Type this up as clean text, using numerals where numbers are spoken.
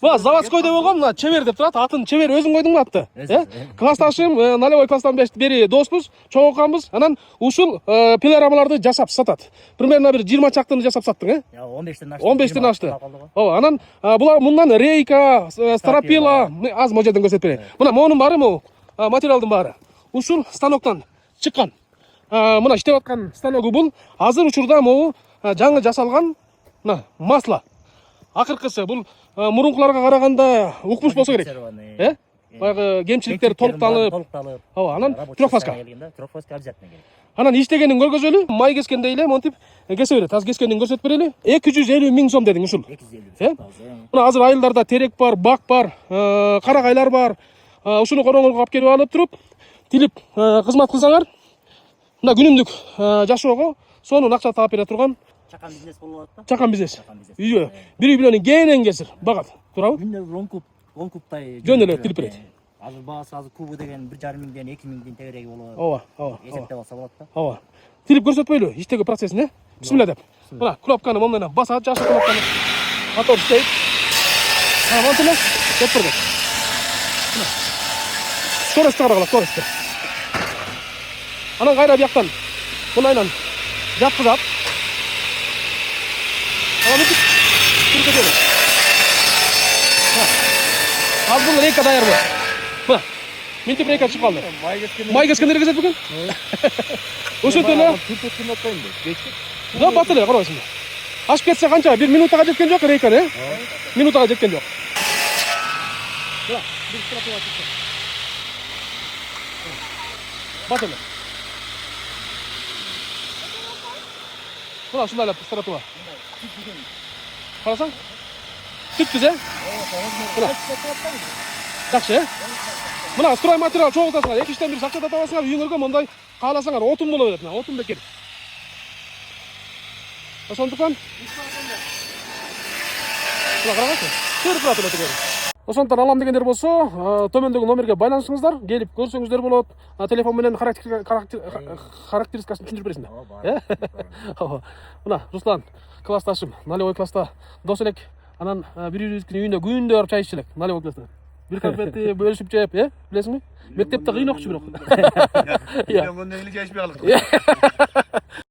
Ба, заводскойда болгон, мына Чебер деп турат. Атын Чебер өзүң койдуңбу атты? Классташым, налевой класстан бери доспуз, чоң оканбыз. Анан ушул пилорамаларды жасап сатат. Примерно бир 20 чактыны жасап саттың, 15тен ашты. 15тен ашты. Ооба, анан булар мындан рейка, стропила, аз можеден көрсөтүп берейин. Мына монун баары могу материалдын баары. Ушул станоктон чыккан. Мына иштеп аткан станогу бул. Азыр учурда могу жаңы жасалган мына масло. Акыркысы бул мурункуларга караганда укмуш болсо керек. Баягы кемчиликтер толукталып. Ооба, анан трёхфаска. Трёхфаска обязательно керек. Анан иштегенин көргөзөлү. Май кескенде эле монтип кесе берет. Аз кескенин көрсөтүп берели. 250 миң сом дедиң ушул. 250. Мына азыр айылдарда терек бар, бак бар, карагайлар бар. Ушуну короңорго алып келип алып туруп, тилип кызмат кылсаңар, мына күнүмдүк жашоого сонун акча таап бере турган Чакан бизнес болуп атат да? чакан бизнес. Үйгө бир үй бүлөнүн кенен кесир багат. Туурабы? Күндө 10 кубтай жөн эле тилип берет. Азыр баасы азыр кубу деген 1,5 миңден 2 миңдин тегереги болот. Ооба. Эсептеп алса болот да. Ооба. Тилип көрсөтпөйлү иштеги процессин, Бисмилла деп. Мына кнопканы момун басат, жашы кнопканы. Мотор иштейт. Монтип деп турду. Скоростьты карагыла, скоростьты. Анан кайра бияктан мынайынан жаткызат. Анан мынтип түркөтөлү. Аз бул рейка даяр болот. Мына мынтип рейка чыгып калды. Май кескендер кезет бүкүн. Ошентип эле. Түркөткөн отпоймун. Кечти. Да, бат эле карабайсыңбы? Ашып кетсе канча? 1 минутага жеткен жок рейка, Минутага жеткен жок. Мына, бир стропила чыкты. Бат эле. Мына ушундай эле стропила. Карасаң? Түптүз, Мына. Жакшы, Мына строй материал чогултасыңар, 2-тен 1 сакчада табасыңар, үйүңөргө мондай кааласаңар отун боло берет, отун бекер. Ошондуктан мына караңызчы, көрүп турат эле тигери. Ошондуктан алам дегендер болсо, төмөндөгү номерге байланышыңыздар, келип көрсөңүздөр болот. Телефон менен характеристикасын түшүндүрүп бересиң да. Ооба. Мына Руслан классташым, налевой класста дос элек. Анан бирибиздин үйүндө күндө барып чай иччү элек, налевой класста. Бир конфетти бөлүшүп жеп, билесиңби? Мектепте кыйын окчу бирок. Мындай эле жайышпай калдык.